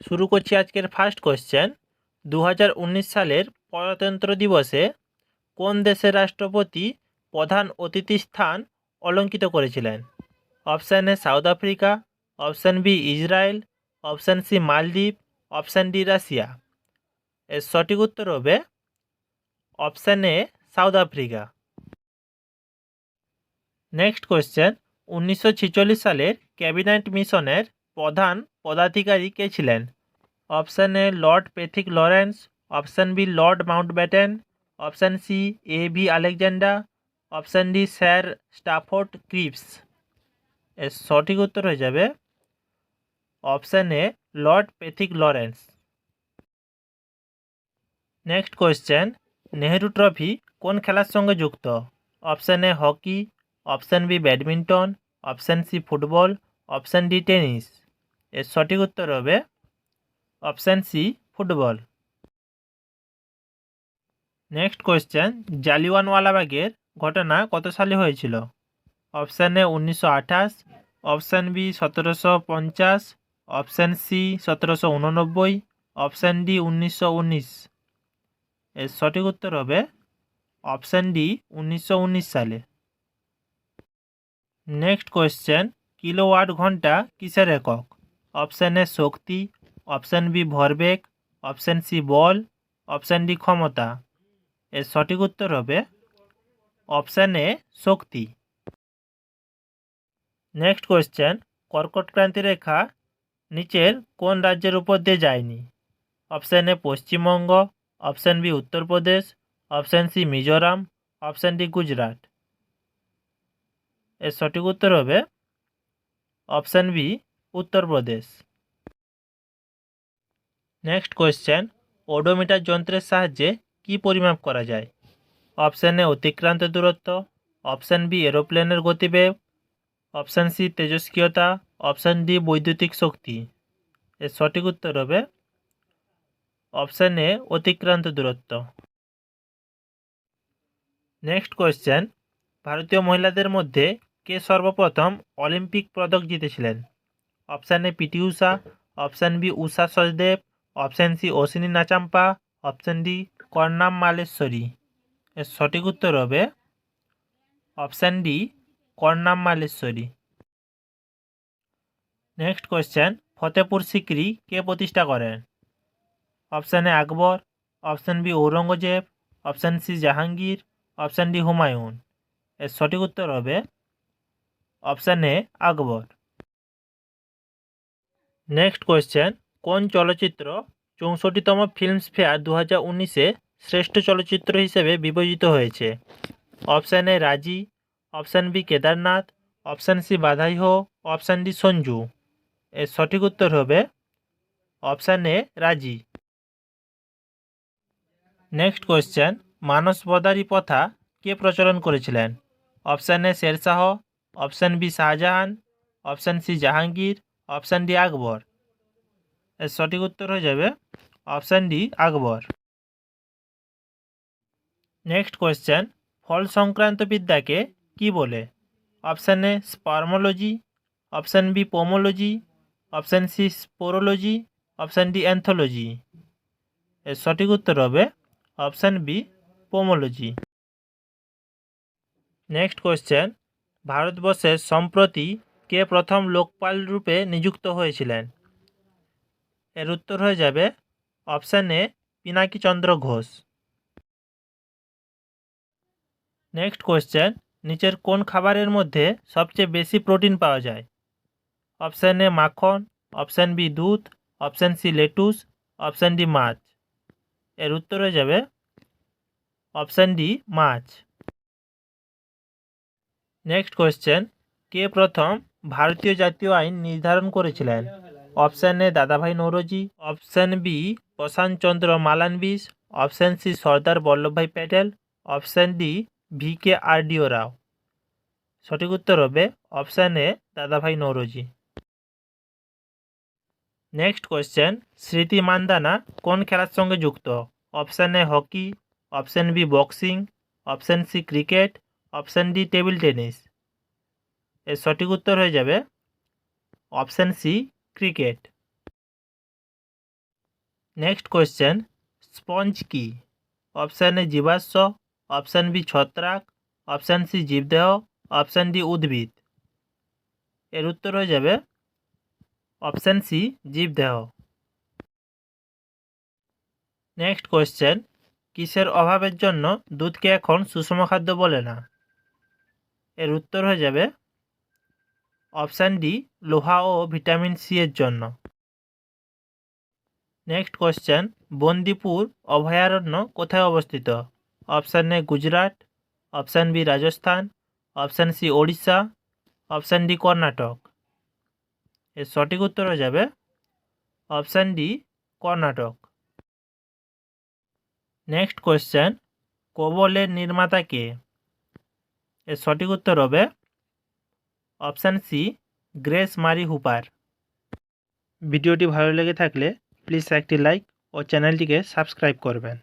শুরু করছি আজকের ফার্স্ট কোয়েশ্চেন। 2019 সালের প্রজাতন্ত্র দিবসে কোন দেশের রাষ্ট্রপতি প্রধান অতিথি স্থান অলঙ্কিত করেছিলেন? Option A South Africa, option B Israel, option C মালদ্বীপ, অপশান ডি রাশিয়া। এর সঠিক উত্তর হবে option A South Africa. Next question, 1946 সালের ক্যাবিনেট মিশনের প্রধান পদাধিকারী কে ছিলেন? Option A Lord Pethick Lawrence, option B Lord Mountbatten, option C A V Alexander, option D Sir Stafford Cripps. এর সঠিক উত্তর হয়ে যাবে option A Lord Pethick Lawrence. Next question, Nehru trophy কোন খেলার সঙ্গে যুক্ত? Option A hockey, option B badminton, option C football, option D tennis. এর সঠিক উত্তর হবে option C football. Next question, জালিয়ানওয়ালাবাগের ঘটনা কত সালে হয়েছিল? Option A 1928, option B 1750, option C 1789, option D 1919। এর সঠিক উত্তর হবে অপশান ডি 1919 সালে। নেক্সট কোয়েশ্চেন, কিলোওয়াট ঘন্টা কিসের একক? অপশান এ শক্তি, অপশান বি ভরবেগ, অপশান সি বল, অপশান ডি ক্ষমতা। এর সঠিক উত্তর হবে অপশান এ শক্তি। নেক্সট কোয়েশ্চেন, কর্কট ক্রান্তি রেখা নিচের কোন রাজ্যের উপর দিয়ে যায়নি? Option A Paschimbanga, option B Uttar Pradesh, option C Mizoram, option D Gujarat. এর সঠিক উত্তর হবে option B Uttar Pradesh. Next question, odometer যন্ত্রের সাহায্যে কি পরিমাপ করা যায়? অপশান এ অতিক্রান্ত দূরত্ব, অপশান বি এরোপ্লেনের গতিবেগ, অপশান সি তেজস্ক্রিয়তা, অপশান ডি বৈদ্যুতিক শক্তি। এর সঠিক উত্তর হবে অপশান এ অতিক্রান্ত দূরত্ব। নেক্সট কোয়েশ্চেন, ভারতীয় মহিলাদের মধ্যে কে সর্বপ্রথম অলিম্পিক পদক জিতেছিলেন? Option A PT Usha, option B Usha Sachdev, option C Ashwini Nachappa, option D Karnam Malleswari. এর সঠিক উত্তর হবে option D Karnam Malleswari. Next question, Fatehpur Sikri কে প্রতিষ্ঠা করেন? Option A Akbar, option B Aurangzeb, option C Jahangir, option D Humayun. এর সঠিক উত্তর হবে option A Akbar. Next question, কোন চলচ্চিত্র 64তম ফিল্মফেয়ার 2019-এ শ্রেষ্ঠ চলচ্চিত্র হিসেবে বিবেচিত হয়েছে? Option A Raazi, option B Kedarnath, option C Badhaai Ho, option D Sanju. এর সঠিক উত্তর হবে অপশান এ রাজি। নেক্সট কোয়েশ্চেন, মানস বদারি প্রথা কে প্রচলন করেছিলেন? Option A Sher Shah, option B Shah Jahan, option C Jahangir, option D Akbar. এর সঠিক উত্তর হয়ে যাবে option D Akbar. Next question, ফল সংক্রান্ত বিদ্যাকে কি বলে? Option A spermology, option B pomology, option C sporology, option D anthology. এর সঠিক উত্তর হবে option B pomology. Next question, ভারতবর্ষের সম্প্রতি কে প্রথম লোকপাল রূপে নিযুক্ত হয়েছিলেন? এর উত্তর হয়ে যাবে অপশান এ পিনাকি চন্দ্র ঘোষ। নেক্সট কোয়েশ্চেন, নিচের কোন খাবারের মধ্যে সবচেয়ে বেশি প্রোটিন পাওয়া যায়? অপশান এ মাখন, অপশান বি দুধ, option C lettuce, option D মাছ। এর উত্তর হয়ে যাবে অপশান ডি মাছ। নেক্সট কোয়েশ্চেন, কে প্রথম ভারতীয় জাতীয় আইন নির্ধারণ করেছিলেন? Option A Dadabhai Naoroji, option B Prasanta Chandra Mahalanobis, option C Sardar Vallabhbhai Patel, option D V K R D O Rao. সঠিক উত্তর হবে option A Dadabhai Naoroji. Next question, স্মৃতি মান্দানা কোন খেলার সঙ্গে যুক্ত? Option A hockey, option B boxing, option C cricket, option D table tennis. এর সঠিক উত্তর হয়ে যাবে option C cricket. Next question, sponge কি? অপশান এ জীবাশ্ম, অপশান বি ছত্রাক, অপশান সি জীবদেহ, অপশান ডি উদ্ভিদ। এর উত্তর হয়ে যাবে অপশান সি জীবদেহ। নেক্সট কোয়েশ্চেন, কিসের অভাবের জন্য দুধকে এখন সুষম খাদ্য বলে না? এর উত্তর হয়ে যাবে অপশান ডি লোহা ও ভিটামিন সি এর জন্য। নেক্সট কোয়েশ্চেন, বন্দিপুর অভয়ারণ্য কোথায় অবস্থিত? Option A Gujarat, option B Rajasthan, option C Odisha, option D Karnataka. এর সঠিক উত্তর হয়ে যাবে option D Karnataka. Next question, কোবলের নির্মাতা কে? এর সঠিক উত্তর হবে option C Grace Murray Hopper. ভিডিওটি ভালো লেগে থাকলে প্লিজ একটি লাইক ও চ্যানেলটিকে সাবস্ক্রাইব করবেন।